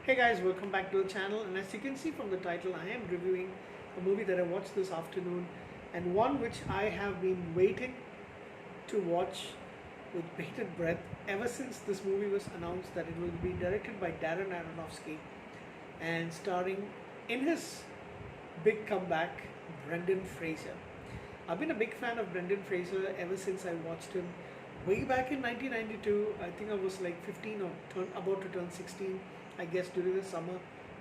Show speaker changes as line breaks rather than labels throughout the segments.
Hey guys, welcome back to the channel. And as you can see from the title, I am reviewing a movie that I watched this afternoon, and one which I have been waiting to watch with bated breath ever since this movie was announced that it will be directed by Darren Aronofsky and starring in his big comeback, Brendan Fraser. I've been a big fan of Brendan Fraser ever since I watched him way back in 1992. I think I was like 15 or about to turn 16, I guess, during the summer.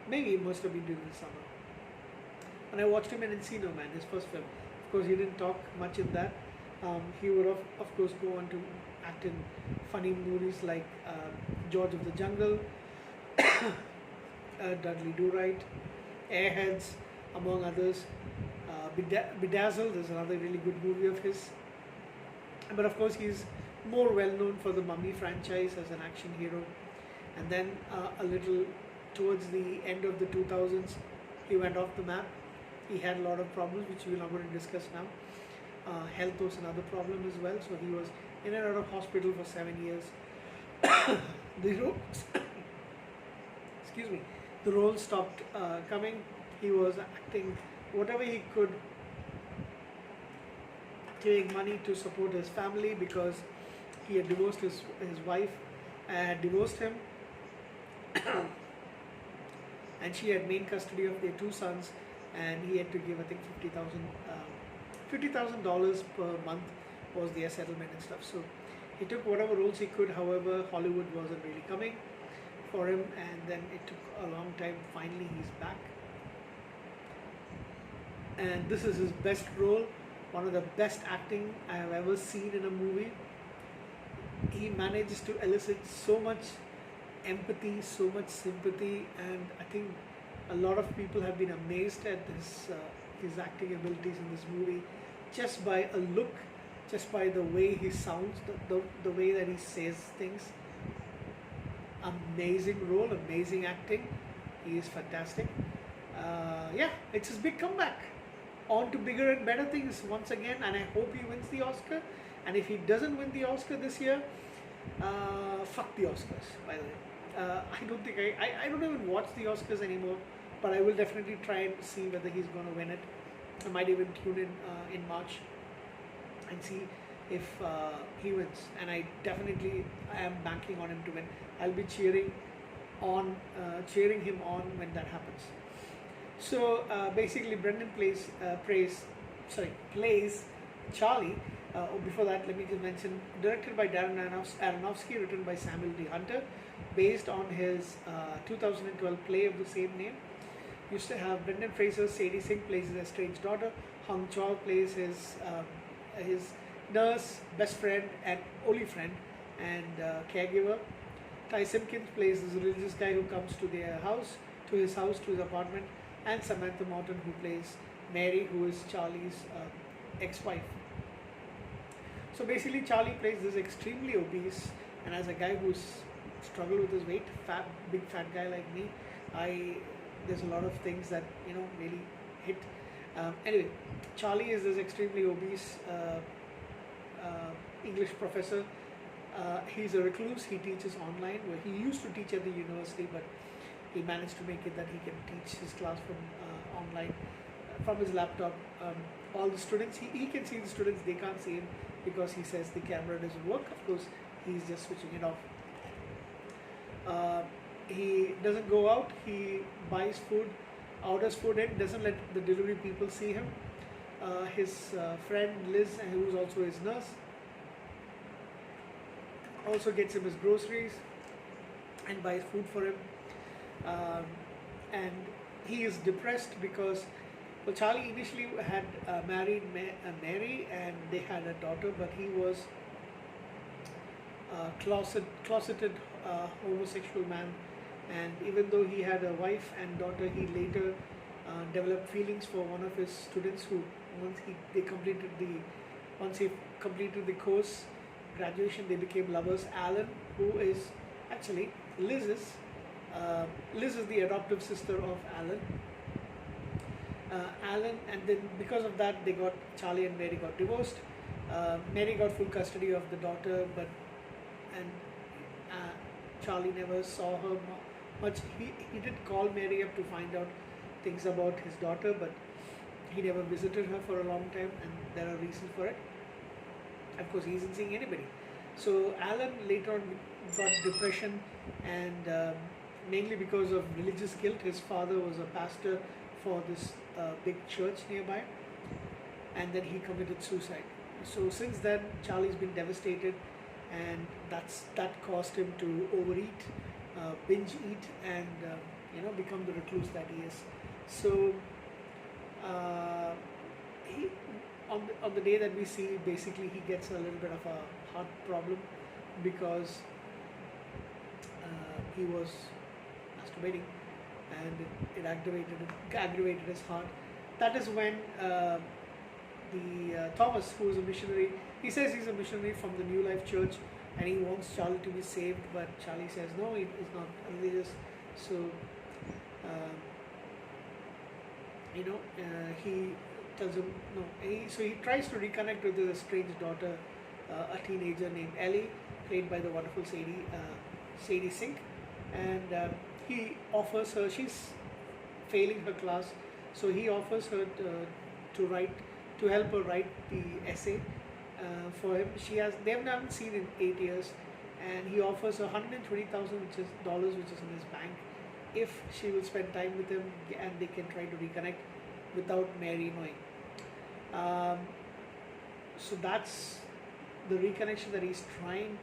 Maybe it must have been during the summer. And I watched him in Encino Man, his first film. Of course, he didn't talk much in that. He would, of course, go on to act in funny movies like George of the Jungle, Dudley Do-Right, Airheads, among others. Bedazzled is another really good movie of his. But of course, he's more well known for the Mummy franchise as an action hero. And then a little towards the end of the 2000s, he went off the map. He had a lot of problems, which we're not going to discuss now. Health was another problem as well. So he was in and out of hospital for 7 years. the role, excuse me, the role stopped coming. He was acting whatever he could to make money to support his family because he had divorced his wife, had divorced him, and she had main custody of their two sons, and he had to give, I think, $50,000 per month was their settlement and stuff. So he took whatever roles he could. However, Hollywood wasn't really coming for him, and then it took a long time. Finally, he's back, and this is his best role, one of the best acting I have ever seen in a movie. He manages to elicit so much empathy, so much sympathy, and I think a lot of people have been amazed at his acting abilities in this movie, just by a look, just by the way he sounds, the way that he says things. Amazing role, amazing acting. He is fantastic. Yeah, it's his big comeback. On to bigger and better things once again, and I hope he wins the Oscar. And if he doesn't win the Oscar this year, fuck the Oscars, by the way. I don't think I don't even watch the Oscars anymore, but I will definitely try and see whether he's going to win it. I might even tune in March and see if he wins. And I definitely am banking on him to win. I'll be cheering him on when that happens. So basically, Brendan plays Charlie. Before that, let me just mention, directed by Darren Aronofsky, written by Samuel D. Hunter, based on his 2012 play of the same name. Used to have Brendan Fraser. Sadie Singh plays his estranged daughter. Hung Chau plays his nurse, best friend, and only friend, and caregiver. Ty Simpkins plays this religious guy who comes to his apartment, and Samantha Morton, who plays Mary, who is Charlie's ex-wife. So basically, Charlie plays this extremely obese, and as a guy who's struggled with his weight, big fat guy like me, there's a lot of things that really hit. Anyway, Charlie is this extremely obese English professor. He's a recluse. He teaches online. Well, he used to teach at the university, but he managed to make it that he can teach his class from online, from his laptop. All the students, he can see the students, they can't see him because he says the camera doesn't work. Of course, he's just switching it off. He doesn't go out. He buys food, orders food in, doesn't let the delivery people see him. His friend Liz, who's also his nurse, also gets him his groceries and buys food for him. And he is depressed because, well, Charlie initially had married Mary, and they had a daughter, but he was a closeted homosexual man. And even though he had a wife and daughter, he later developed feelings for one of his students who, once he completed the course, graduation, they became lovers. Alan, who is actually Liz is the adoptive sister of Alan. And then because of that, Charlie and Mary got divorced. Mary got full custody of the daughter, and Charlie never saw her much. He did call Mary up to find out things about his daughter, but he never visited her for a long time, and there are reasons for it. Of course, he isn't seeing anybody. So Alan later on got depression, and mainly because of religious guilt. His father was a pastor for this big church nearby, and then he committed suicide. So since then, Charlie's been devastated, and that caused him to overeat, binge eat, and become the recluse that he is. So uh, he on the day that we see, basically he gets a little bit of a heart problem because he was masturbating, and it aggravated his heart. That is when the Thomas, who is a missionary, he says he's a missionary from the New Life Church, and he wants Charlie to be saved, but Charlie says no, he is not religious. So um, he tells him no. So he tries to reconnect with his estranged daughter, a teenager named Ellie, played by the wonderful Sadie Sink, and he offers her. She's failing her class, so he offers her to help her write the essay for him. They haven't seen in 8 years, and he offers her $120,000, which is dollars, which is in his bank, if she will spend time with him, and they can try to reconnect without Mary knowing. So that's the reconnection that he's trying.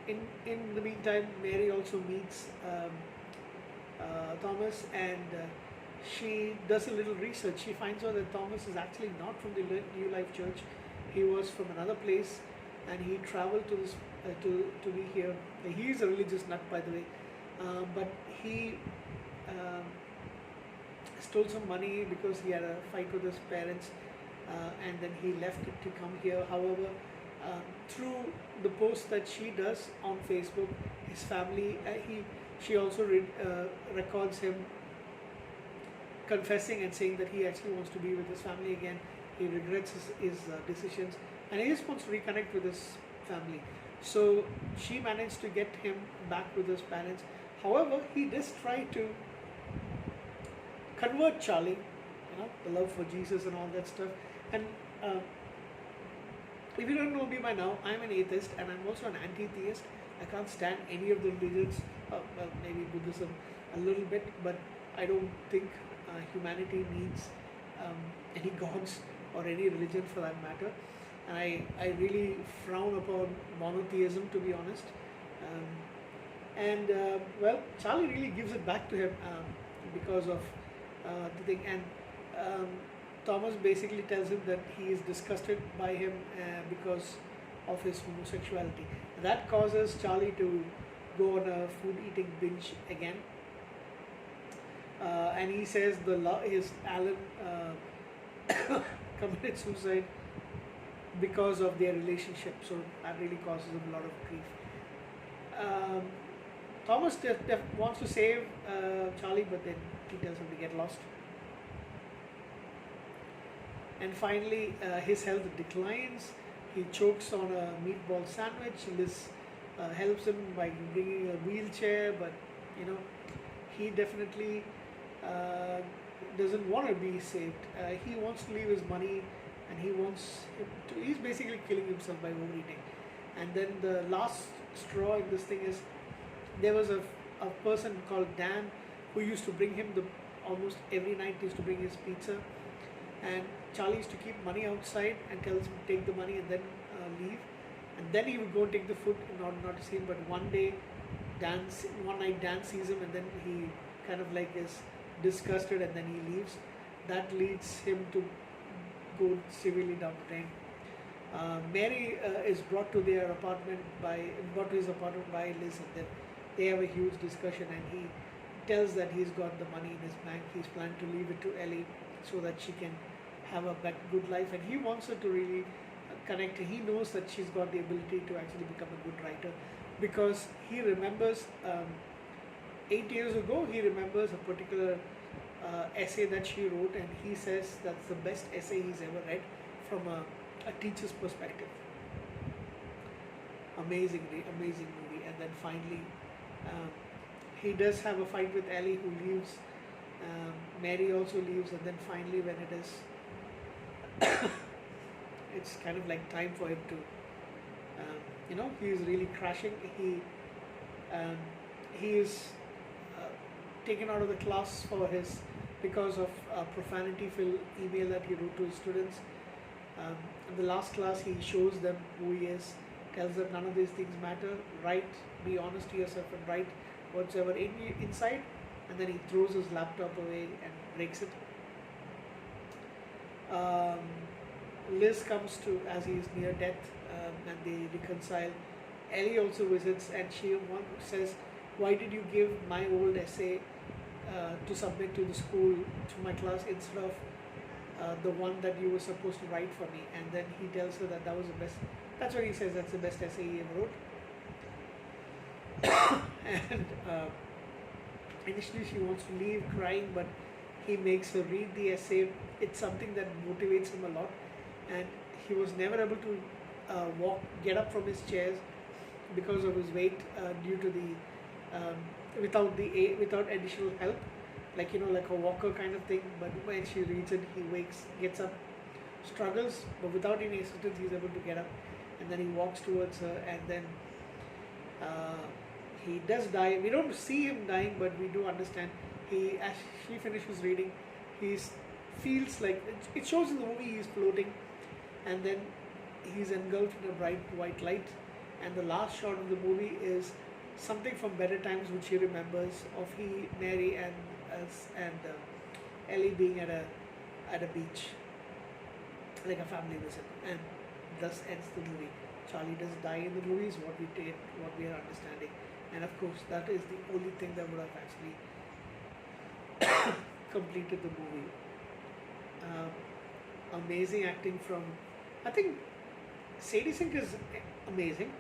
In the meantime, Mary also meets Thomas, and she does a little research. She finds out that Thomas is actually not from the New Life Church. He was from another place, and he traveled to this to be here. He is a religious nut, by the way, but he stole some money because he had a fight with his parents, and then he left it to come here. However, through the post that she does on Facebook, his family, she also records him confessing and saying that he actually wants to be with his family again. He regrets his decisions, and he just wants to reconnect with his family. So she managed to get him back with his parents. However, he does try to convert Charlie, the love for Jesus and all that stuff. And if you don't know me by now, I'm an atheist, and I'm also an anti-theist. I can't stand any of the religions, well, maybe Buddhism a little bit, but I don't think humanity needs any gods or any religion for that matter. And I really frown upon monotheism, to be honest. Well, Charlie really gives it back to him because of the thing. And Thomas basically tells him that he is disgusted by him because of his homosexuality. That causes Charlie to go on a food eating binge again. And he says his Alan committed suicide because of their relationship. So that really causes him a lot of grief. Thomas wants to save Charlie, but then he tells him to get lost. And finally, his health declines. He chokes on a meatball sandwich. Liz helps him by bringing a wheelchair, but he definitely doesn't want to be saved. He wants to leave his money, and he's basically killing himself by overeating. And then the last straw in this thing is, there was a person called Dan who used to bring him almost every night. He used to bring his pizza, and Charlie used to keep money outside and tells him to take the money and then leave, and then he would go and take the food in order not to see him. But one night Dan sees him, and then he kind of like is disgusted, and then he leaves. That leads him to go severely down the drain. Mary is brought to his apartment by Liz, and then they have a huge discussion, and he tells that he's got the money in his bank. He's planned to leave it to Ellie so that she can have a good life, and he wants her to really connect. He knows that she's got the ability to actually become a good writer, because he remembers 8 years ago, he remembers a particular essay that she wrote, and he says that's the best essay he's ever read from a teacher's perspective. Amazing movie. And then finally he does have a fight with Ellie, who leaves. Mary also leaves, and then finally, when it is, it's kind of like time for him to, he is really crashing. Um, he is uh, taken out of the class for his because of a profanity-filled email that he wrote to his students. In the last class, he shows them who he is, tells them none of these things matter. Write, be honest to yourself, and write whatsoever inside. And then he throws his laptop away and breaks it. Liz comes to as he is near death, and they reconcile. Ellie also visits, and she says, "Why did you give my old essay to submit to the school, to my class, instead of the one that you were supposed to write for me?" And then he tells her that was the best. That's what he says. That's the best essay he ever wrote. And initially she wants to leave crying, but he makes her read the essay. It's something that motivates him a lot, and he was never able to get up from his chairs because of his weight due to the without additional help, like like a walker kind of thing. But when she reads it, he gets up, struggles, but without any assistance, he's able to get up, and then he walks towards her, and then he does die. We don't see him dying, but we do understand. As she finishes reading, he feels like it shows in the movie he's floating, and then he's engulfed in a bright white light. And the last shot of the movie is something from Better Times, which he remembers of Mary, and Ellie being at a beach, like a family visit, and thus ends the movie. Charlie does die in the movie, is what we are understanding, and of course that is the only thing that would have actually completed the movie. Amazing acting from, I think, Sadie Sink is amazing.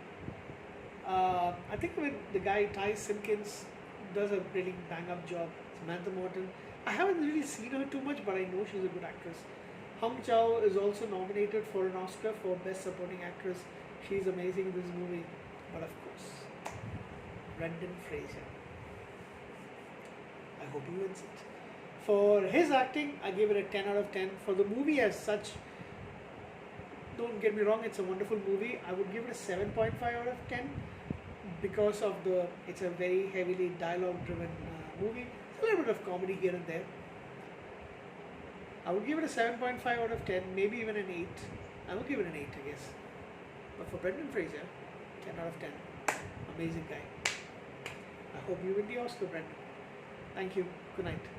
I think when the guy Ty Simpkins does a really bang up job. Samantha Morton, I haven't really seen her too much, but I know she's a good actress. Hung Chow is also nominated for an Oscar for Best Supporting Actress. She's amazing in this movie. But of course, Brendan Fraser. I hope he wins it. For his acting, I give it a 10 out of 10. For the movie as such, don't get me wrong, it's a wonderful movie. I would give it a 7.5 out of 10 because of it's a very heavily dialogue driven movie. A little bit of comedy here and there. I would give it a 7.5 out of 10, maybe even an 8. I would give it an 8, I guess. But for Brendan Fraser, 10 out of 10. Amazing guy. I hope you win the Oscar, Brendan. Thank you. Good night.